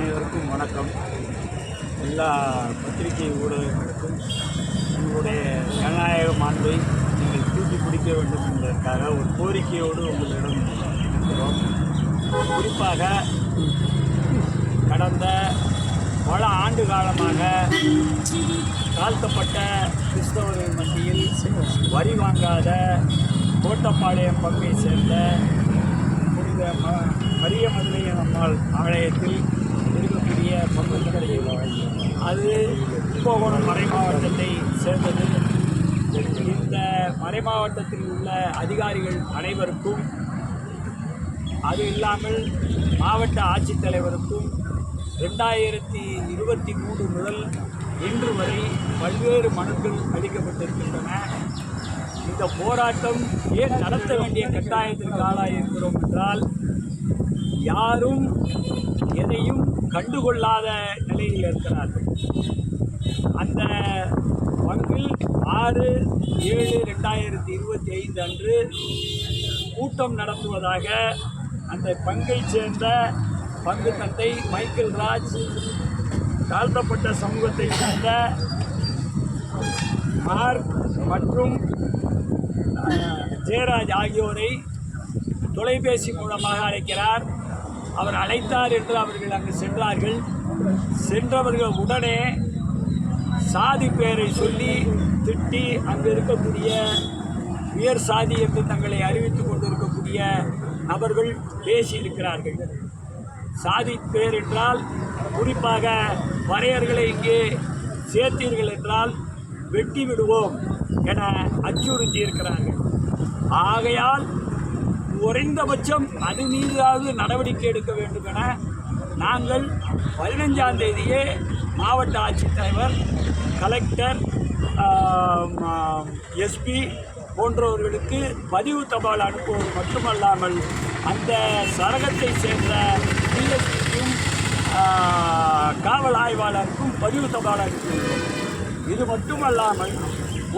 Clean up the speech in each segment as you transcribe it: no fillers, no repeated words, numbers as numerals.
அனைவருக்கும் வணக்கம். எல்லா பத்திரிகை ஊடகங்களுக்கும் உங்களுடைய ஜனநாயக மாண்பை நீங்கள் தூக்கி பிடிக்க வேண்டும் என்பதற்காக ஒரு கோரிக்கையோடு உங்களிடம் இருக்கிறோம். குறிப்பாக கடந்த பல ஆண்டு காலமாக தாழ்த்தப்பட்ட கிறிஸ்தவர்கள் மத்தியில் வரி வாங்காத கோட்டப்பாளையம் பங்கை சேர்ந்த புனித மரிய மதுரையன் அம்மாள் ஆலயத்தில் இருக்கக்கூடிய பங்கு அது கும்பகோணம் மறை மாவட்டத்தை சேர்ந்தது. இந்த மறை மாவட்டத்தில் உள்ள அதிகாரிகள் அனைவருக்கும், அது இல்லாமல் மாவட்ட ஆட்சித்தலைவருக்கும் 2023 முதல் இன்று வரை பல்வேறு மனுக்கள் அளிக்கப்பட்டிருக்கின்றன. இந்த போராட்டம் ஏன் நடத்த வேண்டிய கட்டாயத்திற்கு ஆளாயிருக்கிறோம் என்றால், யாரும் எதையும் கண்டுகொள்ளாத நிலையில் இருக்கிறார்கள். அந்த பங்கில் 6/7/2025 அன்று கூட்டம் நடத்துவதாக அந்த பங்கை சேர்ந்த பங்கு தந்தை மைக்கேல் ராஜ், தாழ்த்தப்பட்ட சமூகத்தை சேர்ந்த மார்க் மற்றும் ஜெயராஜ் ஆகியோரை தொலைபேசி மூலமாக அழைக்கிறார். அவர் அழைத்தார் என்று அவர்கள் அங்கு சென்றார்கள். சென்றவர்கள் உடனே சாதி பெயரை சொல்லி திட்டி அங்கு இருக்கக்கூடிய உயர் சாதி என்று தங்களை அறிவித்துக் கொண்டிருக்கக்கூடிய நபர்கள் பேசியிருக்கிறார்கள். சாதி பெயர் என்றால் குறிப்பாக வரையர்களை இங்கே சேர்த்தீர்கள் என்றால் வெட்டி விடுவோம் என அச்சுறுத்தி இருக்கிறார்கள். ஆகையால் குறைந்தபட்சம் அது மீதாவது நடவடிக்கை எடுக்க வேண்டும் என நாங்கள் 15ஆம் தேதியே மாவட்ட ஆட்சித்தலைவர், கலெக்டர், எஸ்பி போன்றவர்களுக்கு பதிவு தபால் அனுப்புவது மட்டுமல்லாமல் அந்த சரகத்தை சேர்ந்த டிஎஸ்பிக்கும் காவல் ஆய்வாளருக்கும் பதிவு தபால் அனுப்பியுள்ளோம். இது மட்டுமல்லாமல்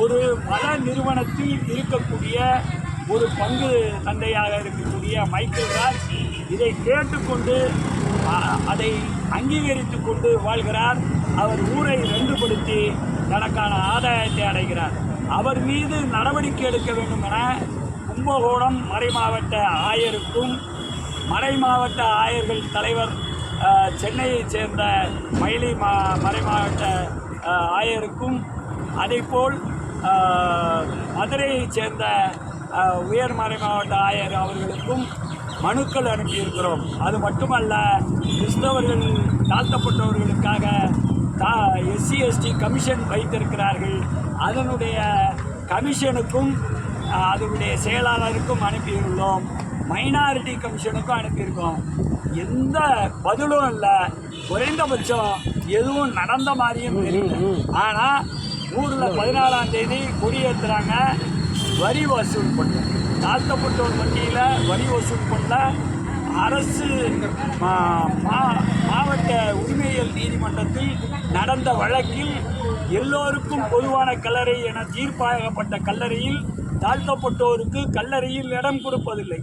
ஒரு பல நிறுவனத்தில் இருக்கக்கூடிய ஒரு பங்கு தந்தையாக இருக்கக்கூடிய மைக்கேல் ராஜ் இதை கேட்டுக்கொண்டு அதை அங்கீகரித்து கொண்டு வாழ்கிறார். அவர் ஊரை ரெண்டுபடுத்தி தனக்கான ஆதாயத்தை அடைகிறார். அவர் மீது நடவடிக்கை எடுக்க வேண்டும் என கும்பகோணம் மறை மாவட்ட ஆயருக்கும், மறை மாவட்ட ஆயர்கள் தலைவர் சென்னையைச் சேர்ந்த மயிலை மறை மாவட்ட ஆயருக்கும், அதேபோல் மதுரையைச் சேர்ந்த உயர் மறை மாவட்ட ஆயர் அவர்களுக்கும் மனுக்கள் அனுப்பியிருக்கிறோம். அது மட்டுமல்ல, கிறிஸ்தவர்கள் தாழ்த்தப்பட்டவர்களுக்காக SC/ST கமிஷன் வைத்திருக்கிறார்கள். அதனுடைய கமிஷனுக்கும் அதனுடைய செயலாளருக்கும் அனுப்பியுள்ளோம். மைனாரிட்டி கமிஷனுக்கும் அனுப்பியிருக்கோம். எந்த பதிலும் இல்லை. குறைந்தபட்சம் எதுவும் நடந்த மாதிரியும் தெரியல. ஆனால் ஊரில் 14ஆம் தேதி கொடியேற்றுறாங்க. வரி வசூல் பண்ண தாழ்த்தப்பட்டோர் மத்தியில் வரி வசூல் பண்ண அரசு மாவட்ட உரிமையியல் நீதிமன்றத்தில் நடந்த வழக்கில் எல்லோருக்கும் பொதுவான கல்லறை என தீர்ப்பாகப்பட்ட கல்லறையில் தாழ்த்தப்பட்டோருக்கு கல்லறையில் இடம் கொடுப்பதில்லை.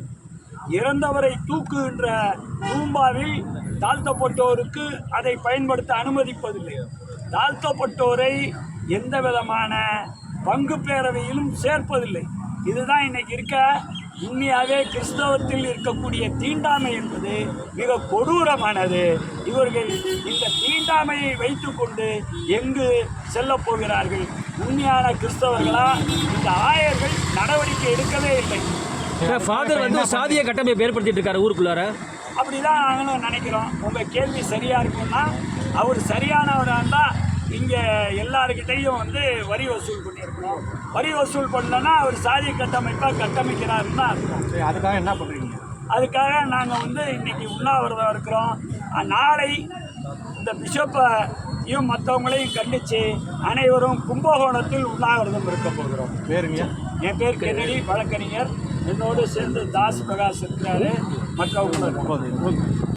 இறந்தவரை தூக்குகின்ற தூம்பாவில் தாழ்த்தப்பட்டோருக்கு அதை பயன்படுத்த அனுமதிப்பதில்லை. தாழ்த்தப்பட்டோரை எந்த விதமான பங்கு பேரவையிலும் சேர்ப்பதில்லை. இதுதான் இன்னைக்கு இருக்க உண்மையாகவே கிறிஸ்தவத்தில் இருக்கக்கூடிய தீண்டாமை என்பது மிக கொடூரமானது. இவர்கள் இந்த தீண்டாமையை வைத்துக்கொண்டு எங்கு செல்லப் போகிறார்கள்? உண்மையான கிறிஸ்தவர்களா? இந்த ஆயர்கள் நடவடிக்கை எடுக்கவே இல்லை. ஃபாதர் வந்து சாதிய கட்டமைப்பு ஏற்படுத்திட்டு இருக்காரு ஊருக்குள்ளார. அப்படிதான் நாங்களும் நினைக்கிறோம். உங்கள் கேள்வி சரியாக இருக்கும்னா, அவர் சரியானவராக இருந்தால் இங்கே எல்லாருக்கிட்டையும் வரி வசூல் பண்ணியிருக்கணும். வரி வசூல் பண்ணலன்னா அவர் சாதி கட்டமைப்பாக கட்டமைக்கிறாருன்னு தான் இருக்கும். அதுக்காக என்ன பண்ணுறீங்க? அதுக்காக நாங்கள் இன்றைக்கி உண்ணாவிரதம் இருக்கிறோம். நாளை இந்த பிஷப்பையும் மற்றவங்களையும் கண்டித்து அனைவரும் கும்பகோணத்தில் உண்ணாவிரதம் இருக்க போகிறோம். பேருங்க? என் பேர் கென்னடி, வழக்கறிஞர். என்னோடு சேர்ந்து தாஸ் பிரகாஷ் இருக்கிறாரு, மற்றவங்களும்.